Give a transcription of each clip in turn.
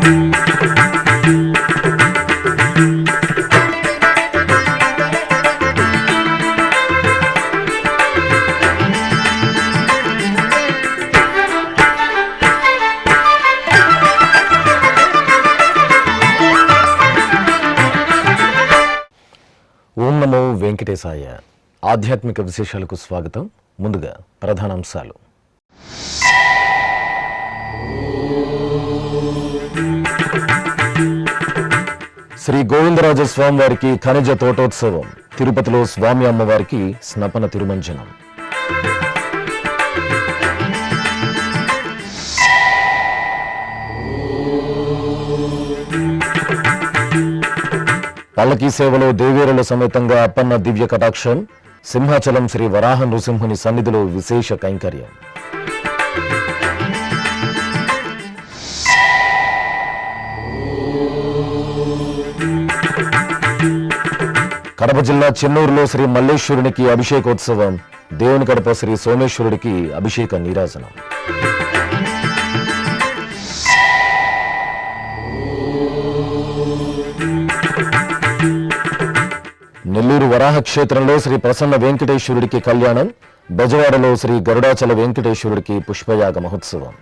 ఓం నమో వెంకటేశాయ. ఆధ్యాత్మిక విశేషాలకు స్వాగతం. ముందుగా ప్రధానాంశాలు. శ్రీ గోవిందరాజ స్వామివారికి ఖనిజ తోటోత్సవం. తిరుపతిలో స్వామి అమ్మవారికి స్నపన తిరుమంజనం. పల్లకీ సేవలో దేవేరుల సమేతంగా అప్పన్న దివ్య కటాక్షం. సింహాచలం శ్రీ వరాహ నృసింహుని సన్నిధిలో విశేష కైంకర్యం. కడప జిల్లా చెన్నూరులో శ్రీ మల్లేశ్వరునికి అభిషేకోత్సవం. దేవుని కడప శ్రీ సోమేశ్వరుడికి అభిషేక నీరాజనం. నెల్లూరు వరాహ క్షేత్రంలో శ్రీ ప్రసన్న వెంకటేశ్వరుడికి కళ్యాణం. బెజవాడలో శ్రీ గరుడాచల వెంకటేశ్వరుడికి పుష్పయాగ మహోత్సవం.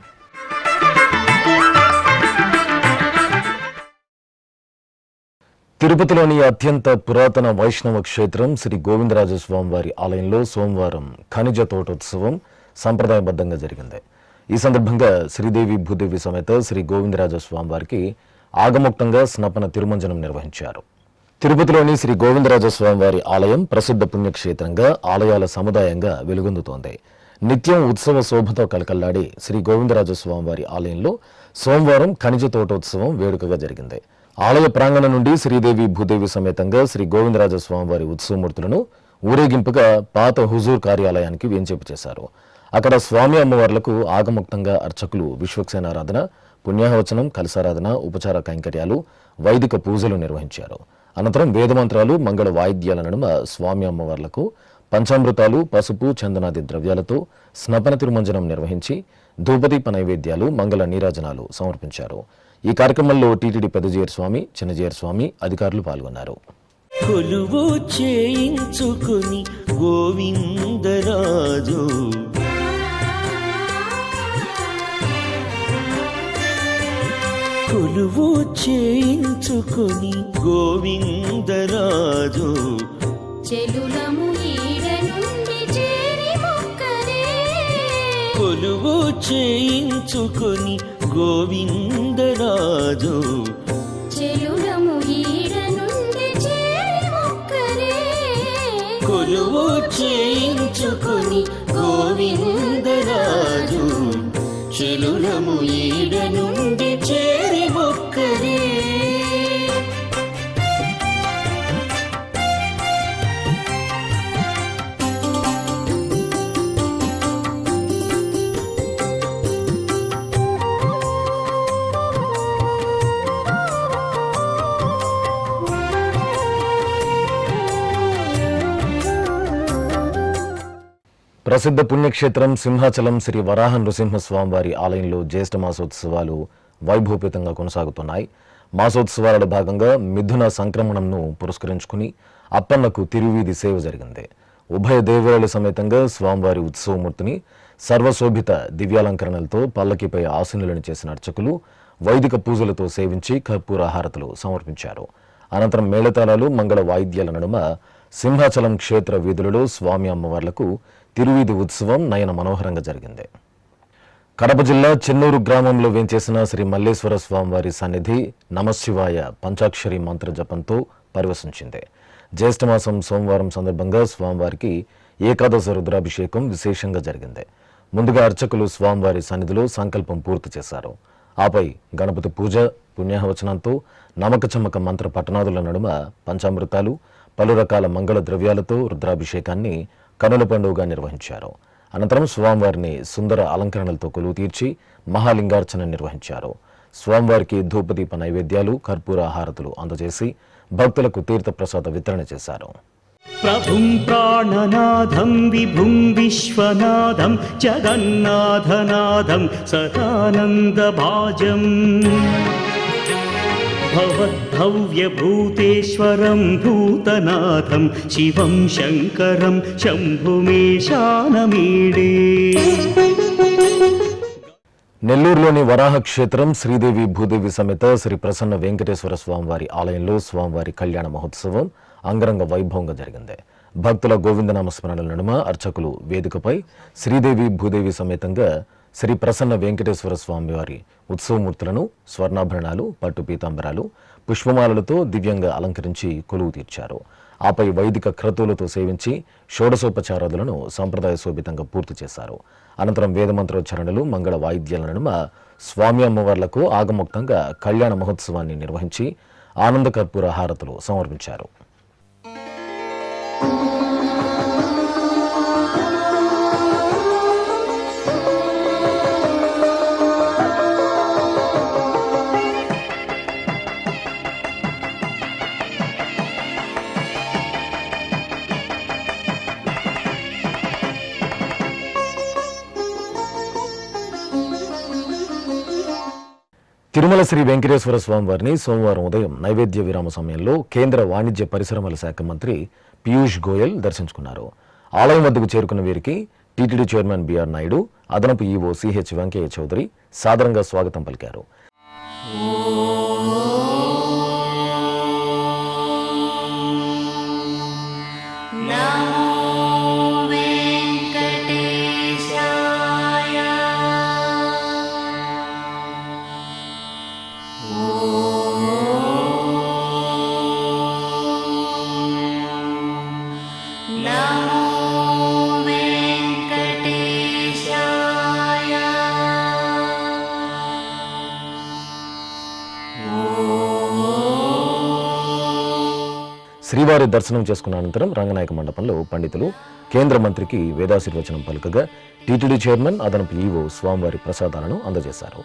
తిరుపతిలోని అత్యంత పురాతన వైష్ణవ క్షేత్రం శ్రీ గోవిందరాజ స్వామివారి ఆలయంలో సోమవారం ఖనిజ తోటోత్సవం సంప్రదాయబద్ధంగా జరిగింది. ఈ సందర్భంగా శ్రీదేవి భూదేవి సమేత శ్రీ గోవిందరాజ స్వామివారికి ఆగమోక్తంగా స్నపన తిరుమంజనం నిర్వహించారు. తిరుపతిలోని శ్రీ గోవిందరాజ స్వామివారి ఆలయం ప్రసిద్ధ పుణ్యక్షేత్రంగా ఆలయాల సముదాయంగా వెలుగొందుతోంది. నిత్యం ఉత్సవ శోభతో కలకల్లాడి శ్రీ గోవిందరాజ స్వామివారి ఆలయంలో సోమవారం ఖనిజ తోటోత్సవం వేడుకగా జరిగింది. ఆలయ ప్రాంగణం నుండి శ్రీదేవి భూదేవి సమేతంగా శ్రీ గోవిందరాజ స్వామివారి ఉత్సవమూర్తులను ఊరేగింపుగా పాత హుజూర్ కార్యాలయానికి వేంచేపు చేశారు. అక్కడ స్వామి అమ్మవార్లకు ఆగముక్తంగా అర్చకులు విశ్వక్సేనారాధన, పుణ్యాహవచనం, కలసారాధన, ఉపచార కైంకర్యాలు, వైదిక పూజలు నిర్వహించారు. అనంతరం వేదమంత్రాలు, మంగళ వాయిద్యాల నడుమ స్వామి అమ్మవార్లకు పంచామృతాలు, పసుపు, చందనాది ద్రవ్యాలతో స్నపన తిరుమంజనం నిర్వహించి ధూపదీప నైవేద్యాలు, మంగళ నీరాజనాలు సమర్పించారు. ఈ కార్యక్రమంలో టీటీడీ పెద్దజీయర్ స్వామి, చిన్నజీయర్ స్వామి అధికారులు పాల్గొన్నారు. కొలువు చేయించుకుని గోవిందరాజు కొలువు చేయించుకుని గోవిందరాజు చెలులము ఈడ నుండి చేరి మొక్కరే కొలువు చేయించుకుని గోవిందరాజు చెలులము ఈడ నుండి చేరి మొక్కరే కొలువు చేయించుకుని గోవిందరాజు చెలులము ఈడ నుండి చేరి మొక్కరే. ప్రసిద్ధ పుణ్యక్షేత్రం సింహాచలం శ్రీ వరాహ నృసింహ స్వామివారి ఆలయంలో జ్యేష్ఠ మాసోత్సవాలు వైభవపేతంగా కొనసాగుతున్నాయి. మాసోత్సవాలలో భాగంగా మిథున సంక్రమణంను పురస్కరించుకుని అప్పన్నకు తిరువీధి సేవ జరిగింది. ఉభయ దేవాలయాల సమేతంగా స్వామివారి ఉత్సవమూర్తిని సర్వశోభిత దివ్యాలంకరణలతో పల్లకిపై ఆసీనులను చేసిన అర్చకులు వైదిక పూజలతో సేవించి కర్పూర హారతులు సమర్పించారు. అనంతరం మేళతాళాలు, మంగళ వాయిద్యాల నడుమ సింహాచలం క్షేత్ర వీధులలో స్వామి అమ్మవార్లకు తిరువీధి ఉత్సవం నయన మనోహరంగా జరిగింది. కడప జిల్లా చెన్నూరు గ్రామంలో వేంచేసిన శ్రీ మల్లేశ్వర స్వామివారి సన్నిధి నమశివాయ పంచాక్షరి మంత్ర జపంతో పరివసించింది. జ్యేష్ఠమాసం సోమవారం సందర్భంగా స్వామివారికి ఏకాదశ రుద్రాభిషేకం విశేషంగా జరిగింది. ముందుగా అర్చకులు స్వామివారి సన్నిధిలో సంకల్పం పూర్తి చేశారు. ఆపై గణపతి పూజ, పుణ్యాహవచనంతో నమక చమ్మక మంత్ర పట్టణాదుల నడుమ పంచామృతాలు, పలు రకాల మంగళ ద్రవ్యాలతో రుద్రాభిషేకాన్ని కనుల పండుగగా నిర్వహించారు. అనంతరం స్వామివారిని సుందర అలంకరణలతో కొలువు తీర్చి మహాలింగార్చన నిర్వహించారు. స్వామివారికి ధూపదీప నైవేద్యాలు, కర్పూర హారతులు అందజేసి భక్తులకు తీర్థప్రసాద వితరణ చేశారు. ప్రభుం ప్రాణనాథం విభుం విశ్వనాథం జగన్నాథనాథం సదానంద భాజం भवद्भव्यभूतेश्वरं भूतनाथं शिवं शङ्करं शम्भुमेशानमीडे నెల్లూరులోని వరాహ క్షేత్రం శ్రీదేవి భూదేవి సమేత శ్రీ ప్రసన్న వెంకటేశ్వర స్వామివారి ఆలయంలో స్వామివారి కళ్యాణ మహోత్సవం అంగరంగ వైభవంగా జరిగింది. భక్తుల గోవిందనామ స్మరణల నడుమ అర్చకులు వేదికపై శ్రీదేవి భూదేవి సమేతంగా శ్రీ ప్రసన్న వెంకటేశ్వర స్వామివారి ఉత్సవమూర్తులను స్వర్ణాభరణాలు, పట్టు పీతాంబరాలు, పుష్పమాలలతో దివ్యంగా అలంకరించి కొలువు తీర్చారు. ఆపై వైదిక క్రతువులతో సేవించి షోడశోపచారాదులను సంప్రదాయ శోభితంగా పూర్తి చేశారు. అనంతరం వేదమంత్రోచ్చారణలు, మంగళ వాయిద్యాల నడుమ స్వామి అమ్మవార్లకు ఆగమోక్తంగా కళ్యాణ మహోత్సవాన్ని నిర్వహించి ఆనంద కర్పూర హారతులు సమర్పించారు. తిరుమల శ్రీ వెంకటేశ్వర స్వామి వారిని సోమవారం ఉదయం నైవేద్య విరామ సమయంలో కేంద్ర వాణిజ్య పరిశ్రమల శాఖ మంత్రి పీయూష్ గోయల్ దర్శించుకున్నారు. ఆలయం వద్దకు చేరుకున్న వీరికి టీటీడీ చైర్మన్ బిఆర్ నాయుడు, అదనపు ఈవో సిహెచ్ వెంకయ్య చౌదరి సాదరంగా స్వాగతం పలికారు. శ్రీవారి దర్శనం చేసుకున్న అనంతరం రంగనాయక మండపంలో పండితులు కేంద్ర మంత్రికి వేదాశీర్వచనం పలుకగా టీటీడీ చైర్మన్, అదనపు ఈవో స్వామివారి ప్రసాదాలను అందజేశారు.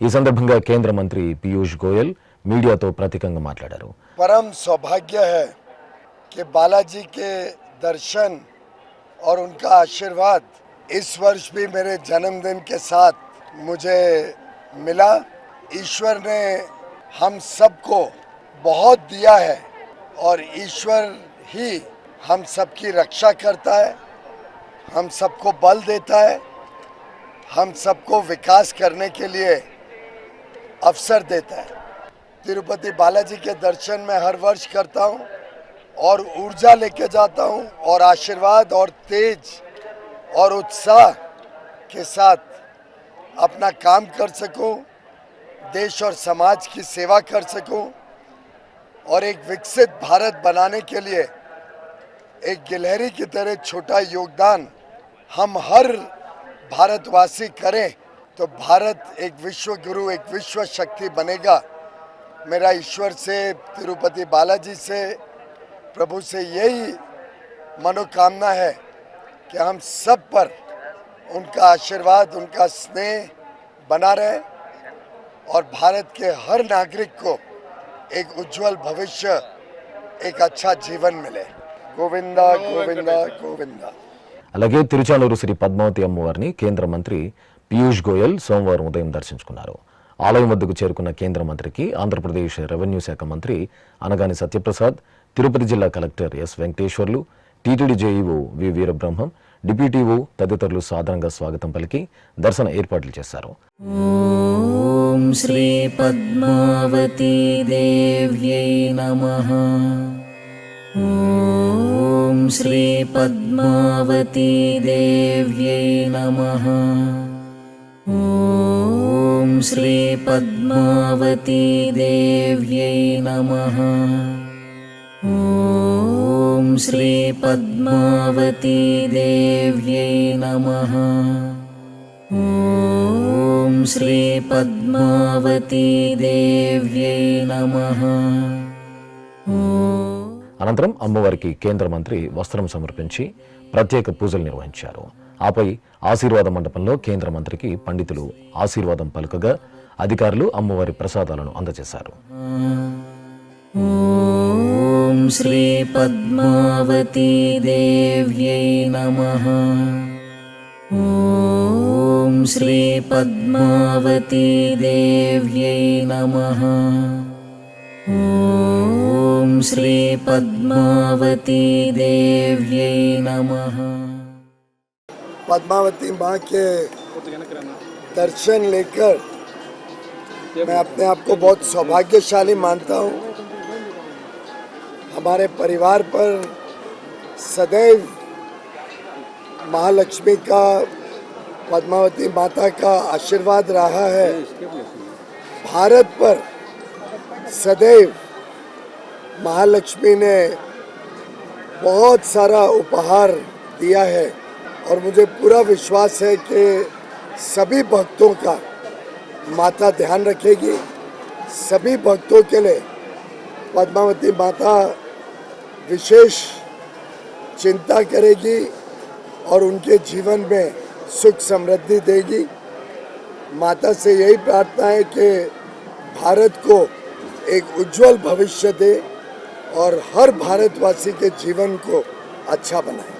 ఈ సందర్భంగా కేంద్ర మంత్రి పీయూష్ గోయల్ మీడియాతో ప్రత్యేకంగా మాట్లాడారు. परम सौभाग्य है कि बालाजी के दर्शन और उनका आशीर्वाद इस वर्ष भी मेरे जन्मदिन के साथ मुझे मिला. ईश्वर ने हम सबको बहुत दिया है और ईश्वर ही हम सबकी रक्षा करता है, हम सबको बल देता है, हम सबको विकास करने के लिए अवसर देता है. तिरुपति बालाजी के दर्शन मैं हर वर्ष करता हूँ और ऊर्जा लेके जाता हूँ और आशीर्वाद और तेज और उत्साह के साथ अपना काम कर सकूँ, देश और समाज की सेवा कर सकूँ और एक विकसित भारत बनाने के लिए एक गिलहरी की तरह छोटा योगदान हम हर भारतवासी करें तो भारत एक विश्व गुरु, एक विश्व शक्ति बनेगा. मेरा ईश्वर से, तिरुपति बालाजी से, प्रभु से यही मनोकामना है कि हम सब पर उनका आशीर्वाद, उनका स्नेह बना रहे और भारत के हर नागरिक को एक उज्जवल भविष्य, एक अच्छा जीवन मिले. गोविंदा गोविंदा गोविंदा. అలాగే తిరుచానూరు శ్రీ పద్మావతి అమ్మవారిని కేంద్ర మంత్రి పీయూష్ గోయల్ సోమవారం ఉదయం దర్శించుకున్నారు. ఆలయం వద్దకు చేరుకున్న కేంద్ర మంత్రికి ఆంధ్రప్రదేశ్ రెవెన్యూ శాఖ మంత్రి అనగాని సత్యప్రసాద్, తిరుపతి జిల్లా collector S Venkateswarlu, TTD JEO వి వీరబ్రహ్మం, డిప్యూటీఓ తదితరులు సాదరంగా స్వాగతం పలికి దర్శన ఏర్పాట్లు చేశారు. ఓం శ్రీ పద్మావతీ దేవ్యై నమః. ఓం శ్రీ పద్మావతీ దేవ్యై నమః. ఓం శ్రీ పద్మావతీ దేవ్యై నమః. ఓం శ్రీ పద్మావతీ దేవ్యై నమః. ఓం శ్రీ పద్మావతీ దేవ్యై నమః. అనంతరం అమ్మవారికి కేంద్ర మంత్రి వస్త్రం సమర్పించి ప్రత్యేక పూజలు నిర్వహించారు. ఆపై ఆశీర్వాద మండపంలో కేంద్ర మంత్రికి పండితులు ఆశీర్వాదం పలుకగా అధికారులు అమ్మవారి ప్రసాదాలను అందజేశారు. ఓం శ్రీ పద్మావతీ దేవ్యై నమః. ఓం శ్రీ పద్మావతీ దేవ్యై నమః. ఓం శ్రీ పద్మావతీ దేవ్యై నమః. पद्मावती माँ के दर्शन लेकर मैं अपने आप को बहुत सौभाग्यशाली मानता हूँ. हमारे परिवार पर सदैव महालक्ष्मी का, पद्मावती माता का आशीर्वाद रहा है. भारत पर सदैव महालक्ष्मी ने बहुत सारा उपहार दिया है और मुझे पूरा विश्वास है कि सभी भक्तों का माता ध्यान रखेगी. सभी भक्तों के लिए पद्मावती माता विशेष चिंता करेगी और उनके जीवन में सुख समृद्धि देगी. माता से यही प्रार्थना है कि भारत को एक उज्जवल भविष्य दे और हर भारतवासी के जीवन को अच्छा बनाए.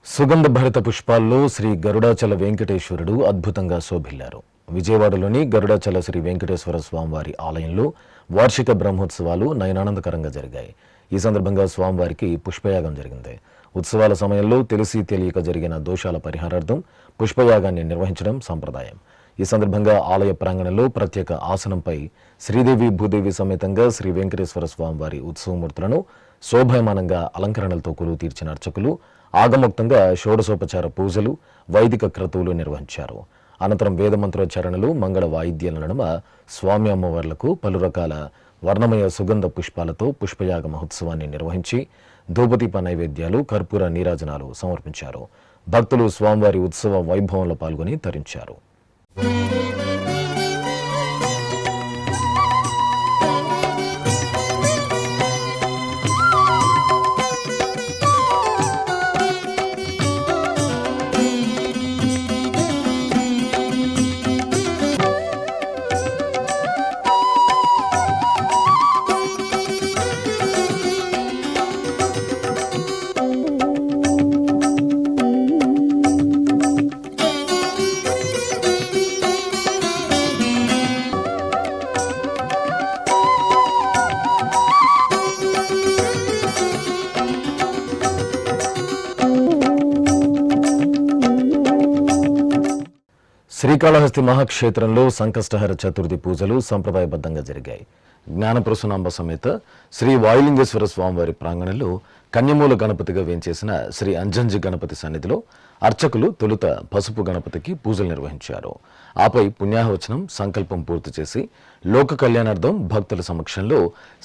సుగంధ భరిత పుష్పాల్లో శ్రీ గరుడాచల వెంకటేశ్వరుడు అద్భుతంగా శోభిల్లారు. విజయవాడలోని గరుడాచల శ్రీ వెంకటేశ్వర స్వామివారి ఆలయంలో వార్షిక బ్రహ్మోత్సవాలు నయనానందకరంగా జరిగాయి. ఈ సందర్భంగా స్వామివారికి పుష్పయాగం జరిగింది. ఉత్సవాల సమయంలో తెలిసి తెలియక జరిగిన దోషాల పరిహారార్థం పుష్పయాగాన్ని నిర్వహించడం సంప్రదాయం. ఈ సందర్భంగా ఆలయ ప్రాంగణంలో ప్రత్యేక ఆసనంపై శ్రీదేవి భూదేవి సమేతంగా శ్రీ వెంకటేశ్వర స్వామివారి ఉత్సవమూర్తులను శోభాయమానంగా అలంకరణలతో కొలువు తీర్చిన అర్చకులు ఆగమోక్తంగా షోడశోపచార పూజలు, వైదిక క్రతువులు నిర్వహించారు. అనంతరం వేదమంత్రోచ్చారణలు, మంగళ వాయిద్యాల నడుమ స్వామి అమ్మవార్లకు పలు రకాల వర్ణమయ సుగంధ పుష్పాలతో పుష్పయాగ మహోత్సవాన్ని నిర్వహించి ధూపదీప నైవేద్యాలు, కర్పూర నీరాజనాలు సమర్పించారు. భక్తులు స్వామివారి ఉత్సవ వైభవంలో పాల్గొని తరించారు. శ్రీకాళహస్తి మహాక్షేత్రంలో సంకష్టహర చతుర్థి పూజలు సంప్రదాయబద్ధంగా జరిగాయి. జ్ఞానప్రసూనాంబ సమేత శ్రీ వాయులింగేశ్వర స్వామివారి ప్రాంగణంలో కన్యమూల గణపతిగా వేంచేసిన శ్రీ అంజంజి గణపతి సన్నిధిలో అర్చకులు తొలుత పసుపు గణపతికి పూజలు నిర్వహించారు. ఆపై పుణ్యాహవచనం, సంకల్పం పూర్తి చేసి లోక కళ్యాణార్థం భక్తుల సమక్షంలో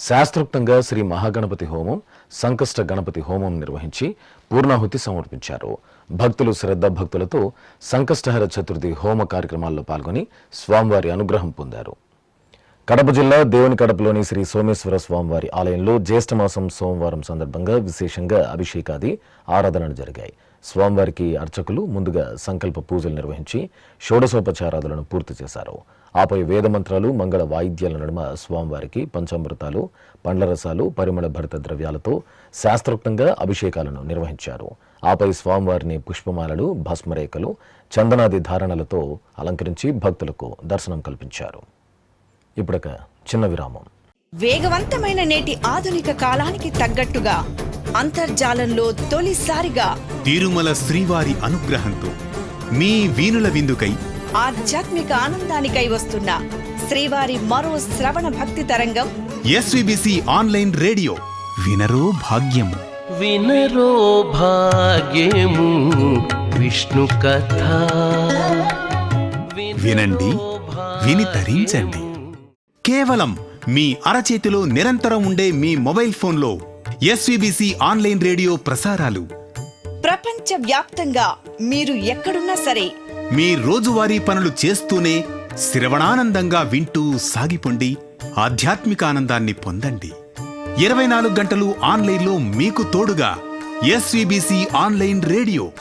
శాస్త్రోక్తంగా శ్రీ మహాగణపతి హోమం, సంకష్ట గణపతి హోమం నిర్వహించి పూర్ణాహుతి సమర్పించారు. భక్తులు శ్రద్ధ భక్తులతో సంకష్టహర చతుర్థి హోమ కార్యక్రమాల్లో పాల్గొని స్వామివారి అనుగ్రహం పొందారు. కడప జిల్లా దేవునికడపలోని శ్రీ సోమేశ్వర స్వామివారి ఆలయంలో జ్యేష్ఠమాసం సోమవారం సందర్భంగా విశేషంగా అభిషేకాది ఆరాధనలు జరిగాయి. స్వామివారికి అర్చకులు ముందుగా సంకల్ప పూజలు నిర్వహించి షోడశోపచారాదులను పూర్తి చేశారు. ఆపై వేదమంత్రాలు, మంగళ వాయిద్యాల నడుమ స్వామివారికి పంచామృతాలు, పండ్ల రసాలు, పరిమళ భరిత ద్రవ్యాలతో శాస్త్రోక్తంగా అభిషేకాలను నిర్వహించారు. ఆపై స్వామివారిని పుష్పమాలలు, భస్మరేఖలు, చందనాది ధారణలతో అలంకరించి భక్తులకు దర్శనం కల్పించారు. ఇప్పుడొక చిన్న విరామం. వేగవంతమైన నేటి ఆధునిక కాలానికి తగ్గట్టుగా అంతర్జాలంలో తొలిసారిగా తిరుమల శ్రీవారి అనుగ్రహంతో మీ వీణుల విందుకై ఆధ్యాత్మిక ఆనందానికై వస్తున్న శ్రీవారి మరో శ్రవణ భక్తి తరంగం ఎస్విబిసి ఆన్లైన్ రేడియో వినరో భాగ్యము. వినరో భాగ్యము విష్ణు కథ. వినండి, విని తరించండి. కేవలం మీ అరచేతిలో నిరంతరం ఉండే మీ మొబైల్ ఫోన్లో ఎస్విబిసి ఆన్లైన్ రేడియో ప్రసారాలు ప్రపంచ వ్యాప్తంగా మీరు ఎక్కడున్నా సరే మీ రోజువారీ పనులు చేస్తూనే శ్రవణానందంగా వింటూ సాగిపోండి, ఆధ్యాత్మిక ఆనందాన్ని పొందండి. 24 గంటలు ఆన్లైన్లో మీకు తోడుగా ఎస్విబిసి ఆన్లైన్ రేడియో.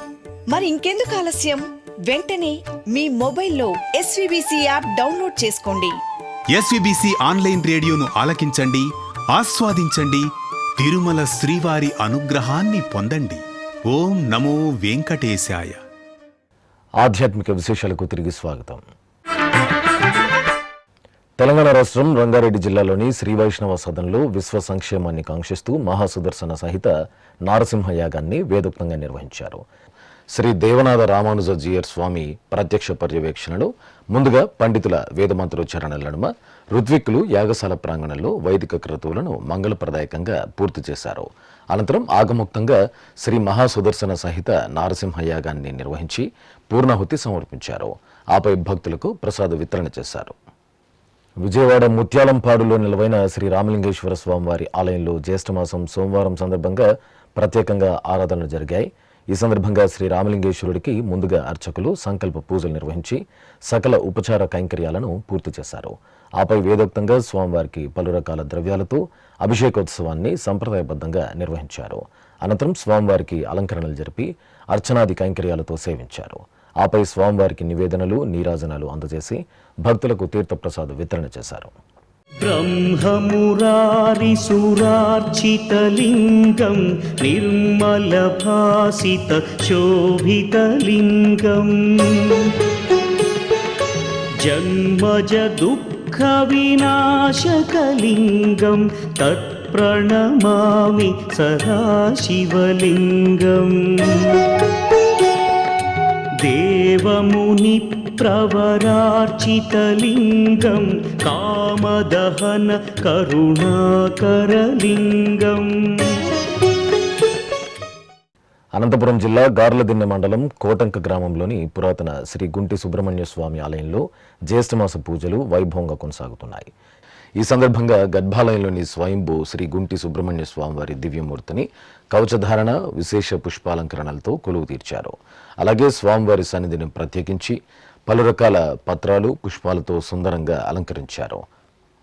మరి ఇంకెందుకు ఆలస్యం? వెంటనే మీ మొబైల్లో ఎస్విబిసి యాప్ డౌన్లోడ్ చేసుకోండి. ఎస్విబిసి ఆన్లైన్ రేడియోను ఆలకించండి, ఆస్వాదించండి, తిరుమల శ్రీవారి అనుగ్రహాన్ని పొందండి. ఓం నమో వెంకటేశాయ. ఆధ్యాత్మిక విశేషాలకు తిరిగి స్వాగతం. తెలంగాణ రాష్ట్రం రంగారెడ్డి జిల్లాలోని శ్రీ వైష్ణవ సదన్లో విశ్వ సంక్షేమాన్ని కాంక్షిస్తూ మహాసుదర్శన సహిత నారసింహ యాగాన్ని వేదోక్తంగా నిర్వహించారు. శ్రీ దేవనాథ రామానుజ జీయర్ స్వామి ప్రత్యక్ష పర్యవేక్షణలో ముందుగా పండితుల వేదమంత్రోచ్చారణల నడుమ ఋత్విక్కులు యాగశాల ప్రాంగణంలో వైదిక క్రతువులను మంగళప్రదాయకంగా పూర్తి చేశారు. అనంతరం ఆగముక్తంగా శ్రీ మహాసుదర్శన సహిత నారసింహ యాగాన్ని నిర్వహించి పూర్ణాహుతి సమర్పించారు. ఆపై భక్తులకు ప్రసాద వితరణ చేశారు. విజయవాడ ముత్యాలంపాడులో నిలవైన శ్రీ రామలింగేశ్వర స్వామివారి ఆలయంలో జ్యేష్ఠమాసం సోమవారం సందర్భంగా ప్రత్యేకంగా ఆరాధనలు జరిగాయి. ఈ సందర్భంగా శ్రీ రామలింగేశ్వరుడికి ముందుగా అర్చకులు సంకల్ప పూజలు నిర్వహించి సకల ఉపచార కైంకర్యాలను పూర్తి చేశారు. ఆపై వేదోక్తంగా స్వామివారికి పలు రకాల ద్రవ్యాలతో అభిషేకోత్సవాన్ని సంప్రదాయబద్ధంగా నిర్వహించారు. అనంతరం స్వామివారికి అలంకరణలు జరిపి అర్చనాది కైంకర్యాలతో సేవించారు. ఆపై స్వామివారికి నివేదనలు, నీరాజనాలు అందజేసి భక్తులకు తీర్థప్రసాద వితరణ చేశారు. బ్రహ్మమురారిసురార్చితలింగం నిర్మలభాసిత శోభితలింగం జన్మజ దుఃఖ వినాశకలింగం తత్ప్రణమామి సదాశివలింగం దేవముని ప్రవరార్చితలింగం కామదహన కరుణాకరలింగం. అనంతపురం జిల్లా గార్లదిన్నె మండలం కోటంక గ్రామంలోని పురాతన శ్రీ గుంటి సుబ్రహ్మణ్య స్వామి ఆలయంలో జ్యేష్ఠమాస పూజలు వైభవంగా కొనసాగుతున్నాయి. ఈ సందర్భంగా గర్భాలయంలోని స్వయంభూ శ్రీ గుంటి సుబ్రహ్మణ్య స్వామివారి దివ్యమూర్తిని కవచధారణ, విశేష పుష్పాలంకరణలతో కొలువు తీర్చారు. అలాగే స్వామివారి సన్నిధిని ప్రత్యేకించి పలు రకాల పత్రాలు, పుష్పాలతో సుందరంగా అలంకరించారు.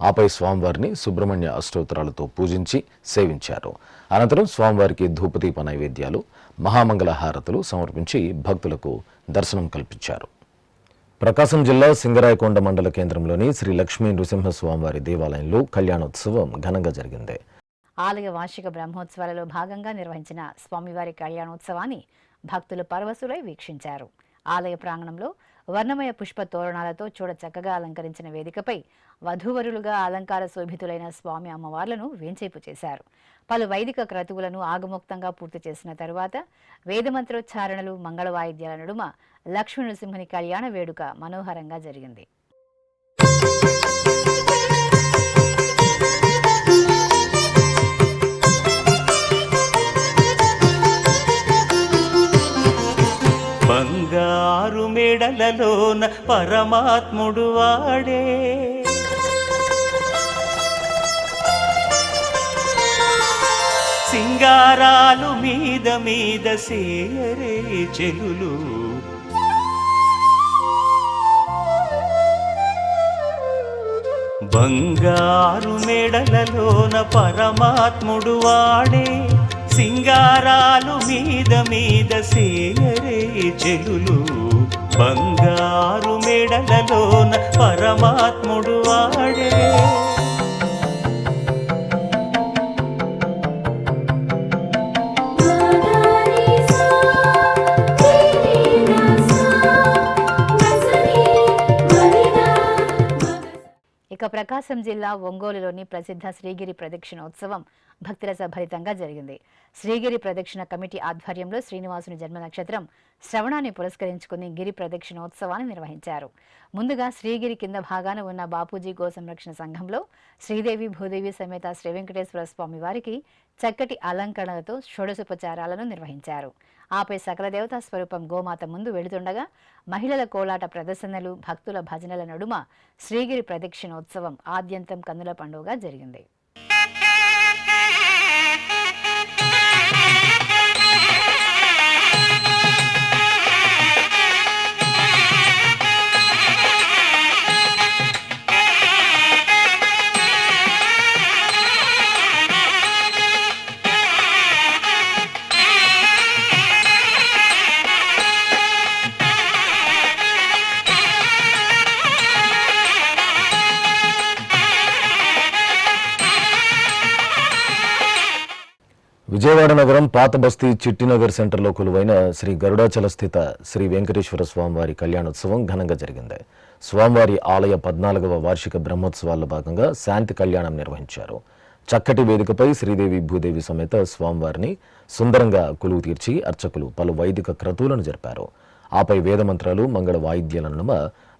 ఆపై స్వామివారిని సుబ్రహ్మణ్య అష్టోత్తరాలతో పూజించి సేవించారు. అనంతరం స్వామివారికి ధూపదీప నైవేద్యాలు, మహామంగళ హారతులు సమర్పించి భక్తులకు దర్శనం కల్పించారు. ప్రకాశం జిల్లా సింగరాయకొండ మండల కేంద్రంలోని శ్రీ లక్ష్మీ నృసింహస్వామివారి దేవాలయంలో కళ్యాణోత్సవం ఘనంగా జరిగింది. ఆలయ వార్షిక బ్రహ్మోత్సవాలలో భాగంగా నిర్వహించిన స్వామివారి కళ్యాణోత్సవాన్ని భక్తులు పరవశులై వీక్షించారు. ఆలయ ప్రాంగణంలో వర్ణమయ పుష్ప తోరణాలతో చూడ చక్కగా అలంకరించిన వేదికపై వధూవరులుగా అలంకార శోభితులైన స్వామి అమ్మవార్లను వేంచేపు చేశారు. పలు వైదిక క్రతువులను ఆగమోక్తంగా పూర్తి చేసిన తరువాత వేదమంత్రోచ్చారణలు, మంగళ వాయిద్యాల నడుమ లక్ష్మీ నృసింహుని కళ్యాణ వేడుక మనోహరంగా జరిగింది. బంగారు మెడలలోన పరమాత్ముడు వాడే సింగారాలు మీద మీద సేయరే చెలులు బంగారు మెడలలోన పరమాత్ముడు వాడే సింగారాలు మీద మీద సేయరే చెలులు బంగారు మెడలలోన పరమాత్ముడు వాడే నాదారి సా ఇక ప్రకాశం జిల్లా ఒంగోలులోని ప్రసిద్ధ శ్రీగిరి ప్రదక్షిణోత్సవం భక్తిరస భరితంగా జరిగింది. శ్రీగిరి ప్రదక్షిణ కమిటీ ఆధ్వర్యంలో శ్రీనివాసుని జన్మ నక్షత్రం శ్రవణాన్ని పురస్కరించుకుని గిరి ప్రదక్షిణోత్సవాన్ని నిర్వహించారు. ముందుగా శ్రీగిరి కింద భాగాన ఉన్న బాపూజీ గో సంరక్షణ సంఘంలో శ్రీదేవి భూదేవి సమేత శ్రీ వెంకటేశ్వర స్వామి వారికి చక్కటి అలంకరణలతో షోడశోపచారాలను నిర్వహించారు. ఆపై సకల దేవతా స్వరూపం గోమాత ముందు వెళుతుండగా మహిళల కోలాట ప్రదర్శనలు, భక్తుల భజనల నడుమ శ్రీగిరి ప్రదక్షిణోత్సవం ఆద్యంతం కన్నుల పండుగగా జరిగింది. విజయవాడ నగరం పాత బస్తీ చిట్టినగర్ సెంటర్లో కొలువైన శ్రీ గరుడాచల స్థిత శ్రీ వెంకటేశ్వర స్వామివారి కళ్యాణోత్సవం ఘనంగా జరిగింది. స్వామివారి ఆలయ 14వ వార్షిక బ్రహ్మోత్సవాల్లో భాగంగా శాంతి కళ్యాణం నిర్వహించారు. చక్కటి వేదికపై శ్రీదేవి భూదేవి సమేత స్వామివారిని సుందరంగా కొలువు తీర్చి అర్చకులు పలు వైదిక క్రతువులను జరిపారు. ఆపై వేదమంత్రాలు, మంగళ వాయిద్యాల నడుమ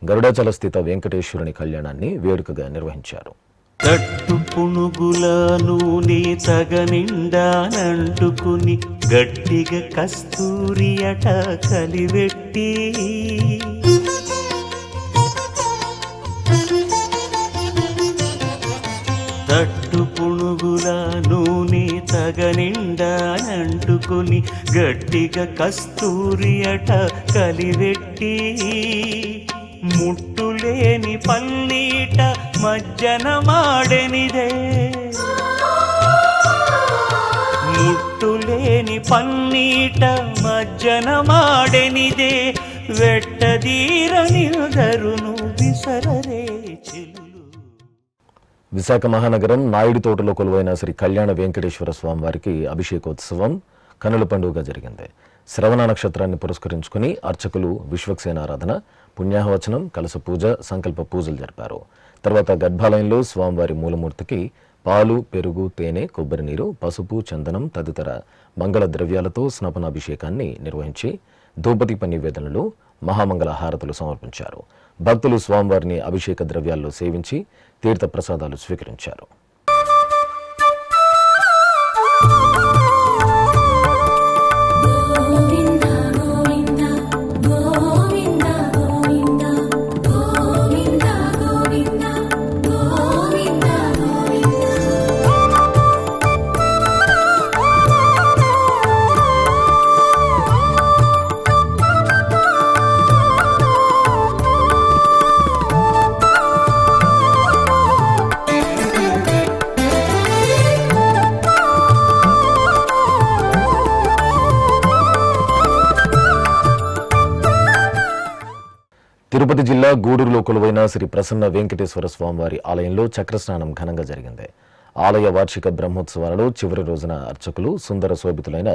గరుడాచల స్థిత వెంకటేశ్వరుని కళ్యాణాన్ని వేడుకగా నిర్వహించారు. తట్టు పునుగుల నూనె తగనిండానంటుకుని గట్టిగా కస్తూరి అట కలివెట్టి తట్టు పునుగుల నూనె తగనిండానంటుకుని గట్టిగా కస్తూరి అట కలివెట్టి ముట్టులేని పన్నీట మజ్జనమాడెనిదే ముట్టులేని పన్నీట మజ్జనమాడెనిదే వెట్టదీర నిల్దరును విసరరే చెల్లు. విశాఖ మహానగరం నాయుడు తోటలో కొలువైన శ్రీ కళ్యాణ వెంకటేశ్వర స్వామివారికి అభిషేకోత్సవం కనుల పండుగగా జరిగింది. శ్రవణ నక్షత్రాన్ని పురస్కరించుకుని అర్చకులు విశ్వక్సేనారాధన, పుణ్యాహవచనం, కలశ పూజ, సంకల్ప పూజలు జరిపారు. తర్వాత గర్భాలయంలో స్వామివారి మూలమూర్తికి పాలు, పెరుగు, తేనె, కొబ్బరి నీరు, పసుపు, చందనం తదితర మంగళ ద్రవ్యాలతో స్నపనాభిషేకాన్ని నిర్వహించి ధూపదీప నివేదనలు, మహామంగళ హారతులు సమర్పించారు. భక్తులు స్వామివారిని అభిషేక ద్రవ్యాల్లో సేవించి తీర్థ ప్రసాదాలు స్వీకరించారు. తిరుపతి జిల్లా గూడూరులో కొలువైన శ్రీ ప్రసన్న వెంకటేశ్వర స్వామివారి ఆలయంలో చక్రస్నానం ఘనంగా జరిగింది. ఆలయ వార్షిక బ్రహ్మోత్సవాలలో చివరి రోజున అర్చకులు సుందర శోభితులైన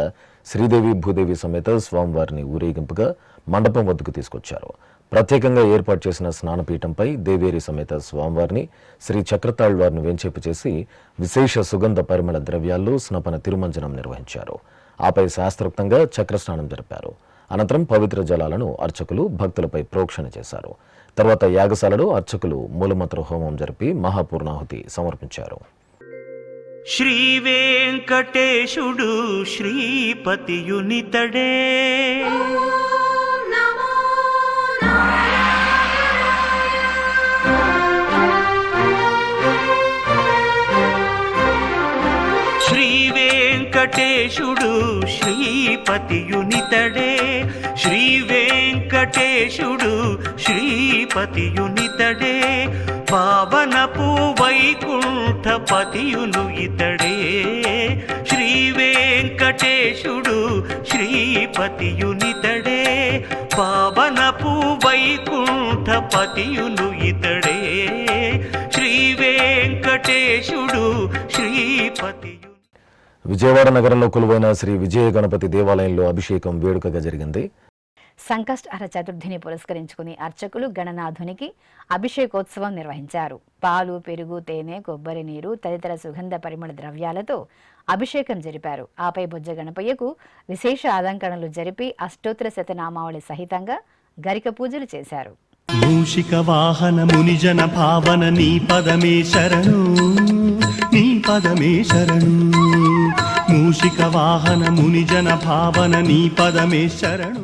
శ్రీదేవి భూదేవి సమేత స్వామివారిని ఊరేగింపుగా మండపం వద్దకు తీసుకొచ్చారు. ప్రత్యేకంగా ఏర్పాటు చేసిన స్నానపీఠంపై దేవేరి సమేత స్వామివారిని శ్రీ చక్రతాళ్వారిని వెంచేపు చేసి విశేష సుగంధ పరిమళ ద్రవ్యాల్లో స్నపన తిరుమంజనం నిర్వహించారు. ఆపై శాస్త్రోక్తంగా చక్రస్నానం జరిపారు. అనంతరం పవిత్ర జలాలను అర్చకులు భక్తులపై ప్రోక్షణ చేశారు. తర్వాత యాగశాలలో అర్చకులు మూలమంత్ర హోమం జరిపి మహాపూర్ణాహుతి సమర్పించారు. శ్రీ వెంకటేశుడు శ్రీపతియునితడే వెంకటేశుడు శ్రీపతియునితడే శ్రీ వెంకటేశుడు శ్రీపతియునితడే పావనపు వైకుంఠపతియును ఇతడే శ్రీ వెంకటేశుడు శ్రీపతియునితడే పావనపు వైకుంఠపతియును ఇతడే శ్రీ వెంకటేశుడు శ్రీపతి. విజయవాడ నగరంలో కొలువైన శ్రీ విజయ గణపతి దేవాలయంలో అభిషేకం వేడుకగా జరిగింది. సంకష్టహర చతుర్థిని పురస్కరించుకుని అర్చకులు గణనాథునికి అభిషేకోత్సవం నిర్వహించారు. పాలు, పెరుగు, తేనె, కొబ్బరి నీరు తదితర సుగంధ పరిమళ ద్రవ్యాలతో అభిషేకం జరిపారు. ఆపై బొజ్జ గణపయ్యకు విశేష అలంకరణలు జరిపి అష్టోత్తర శతనామావళి సహితంగా గరిక పూజలు చేశారు. మూషిక వాహన మునిజన భావన నీ పదమే శరణు, నీ పదమే శరణు. మూషిక వాహన మునిజన భావన నీ పదమే శరణు.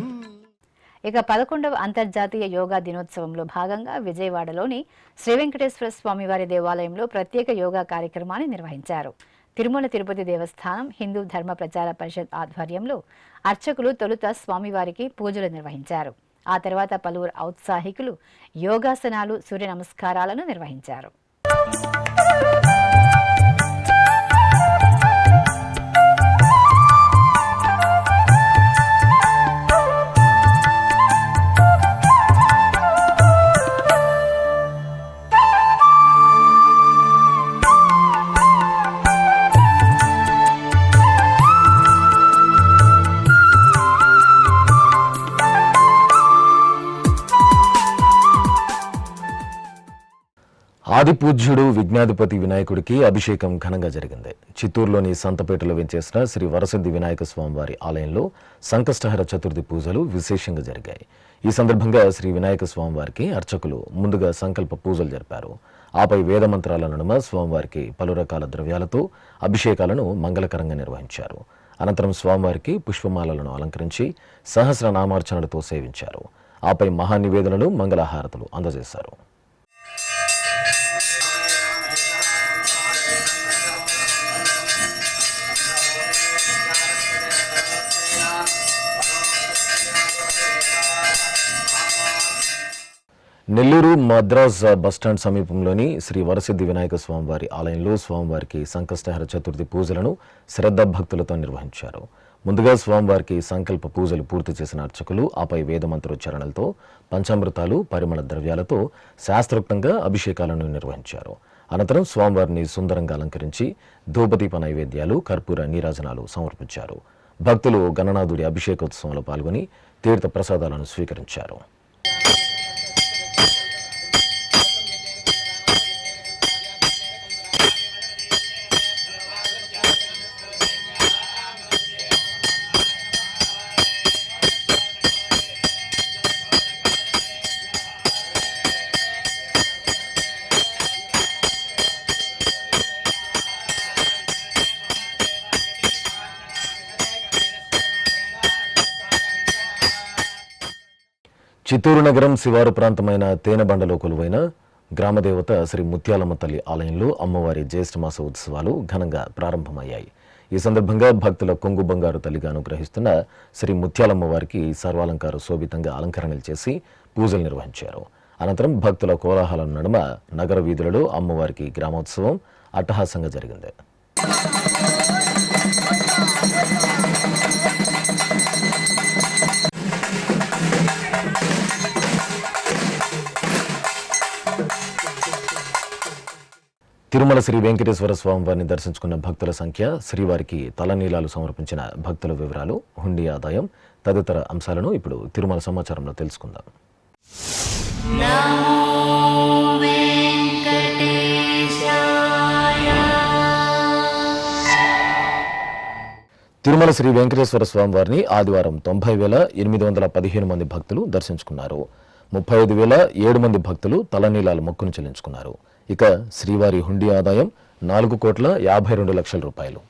ఇక 11వ అంతర్జాతీయ యోగా దినోత్సవంలో భాగంగా విజయవాడలోని శ్రీ వెంకటేశ్వర స్వామివారి దేవాలయంలో ప్రత్యేక యోగా కార్యక్రమాన్ని నిర్వహించారు. తిరుమల తిరుపతి దేవస్థానం హిందూ ధర్మ ప్రచార పరిషత్ ఆధ్వర్యంలో అర్చకులు తొలుత స్వామివారికి పూజలు నిర్వహించారు. ఆ తర్వాత పలువురు ఔత్సాహికులు యోగాసనాలు, సూర్య నమస్కారాలను నిర్వహించారు. ఆదిపూజ్యుడు విజ్ఞాధిపతి వినాయకుడికి అభిషేకం ఘనంగా జరిగింది. చిత్తూరులోని సంతపేటలో వెంచేసిన శ్రీ వరసిద్ధి వినాయక స్వామివారి ఆలయంలో సంకష్టహర చతుర్థి పూజలు విశేషంగా జరిగాయి. ఈ సందర్భంగా శ్రీ వినాయక స్వామివారికి అర్చకులు ముందుగా సంకల్ప పూజలు జరిపారు. ఆపై వేదమంత్రాల నడుమ స్వామివారికి పలు రకాల ద్రవ్యాలతో అభిషేకాలను మంగళకరంగా నిర్వహించారు. అనంతరం స్వామివారికి పుష్పమాలలను అలంకరించి సహస్రనామార్చనలతో సేవించారు. ఆపై మహానివేదనలు, మంగళహారతులు అందజేశారు. నెల్లూరు మద్రాస్ బస్టాండ్ సమీపంలోని శ్రీ వరసిద్ధి వినాయక స్వామివారి ఆలయంలో స్వామివారికి సంకష్టహర చతుర్థి పూజలను శ్రద్ధాభక్తులతో నిర్వహించారు. ముందుగా స్వామివారికి సంకల్ప పూజలు పూర్తి చేసిన అర్చకులు ఆపై వేదమంత్రోచ్చారణలతో, పంచామృతాలు, పరిమళ ద్రవ్యాలతో శాస్త్రోక్తంగా అభిషేకాలను నిర్వహించారు. అనంతరం స్వామివారిని సుందరంగా అలంకరించి ధూపదీప నైవేద్యాలు, కర్పూర నీరాజనాలు సమర్పించారు. భక్తులు గణనాథుడి అభిషేకోత్సవంలో పాల్గొని తీర్థ ప్రసాదాలను స్వీకరించారు. చిత్తూరు నగరం శివారు ప్రాంతమైన తేనెబండలో కొలువైన గ్రామదేవత శ్రీ ముత్యాలమ్మ తల్లి ఆలయంలో అమ్మవారి జ్యేష్ఠమాస ఉత్సవాలు ఘనంగా ప్రారంభమయ్యాయి. ఈ సందర్భంగా భక్తుల కొంగు బంగారు తల్లిగా అనుగ్రహిస్తున్న శ్రీ ముత్యాలమ్మ వారికి సర్వాలంకార శోభితంగా అలంకరణలు చేసి పూజలు నిర్వహించారు. అనంతరం భక్తుల కోలాహలం నడుమ నగర వీధులలో అమ్మవారికి గ్రామోత్సవం అట్టహాసంగా జరిగింది. తిరుమల శ్రీ వెంకటేశ్వర స్వామివారిని దర్శించుకున్న భక్తుల సంఖ్య, శ్రీవారికి తలనీలాలు సమర్పించిన భక్తుల వివరాలు, హుండీ ఆదాయం తదితర అంశాలను ఇప్పుడు తిరుమల సమాచారంలో తెలుసుకుందాం. తిరుమల శ్రీ వెంకటేశ్వర స్వామివారిని ఆదివారం 90,815 మంది భక్తులు దర్శించుకున్నారు. 35,007 మంది భక్తులు తలనీలాల మొక్కును చెల్లించుకున్నారు. ఇక శ్రీవారి హుండీ ఆదాయం 4,52,00,000 రూపాయలు.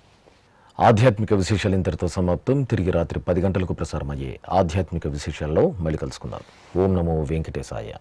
ఆధ్యాత్మిక విశేషాలు ఇంతటితో సమాప్తం. తిరిగి రాత్రి 10 గంటలకు ప్రసారమయ్యే ఆధ్యాత్మిక విశేషాల్లో మళ్ళీ కలుసుకుందాం. ఓం నమో వెంకటేశాయ.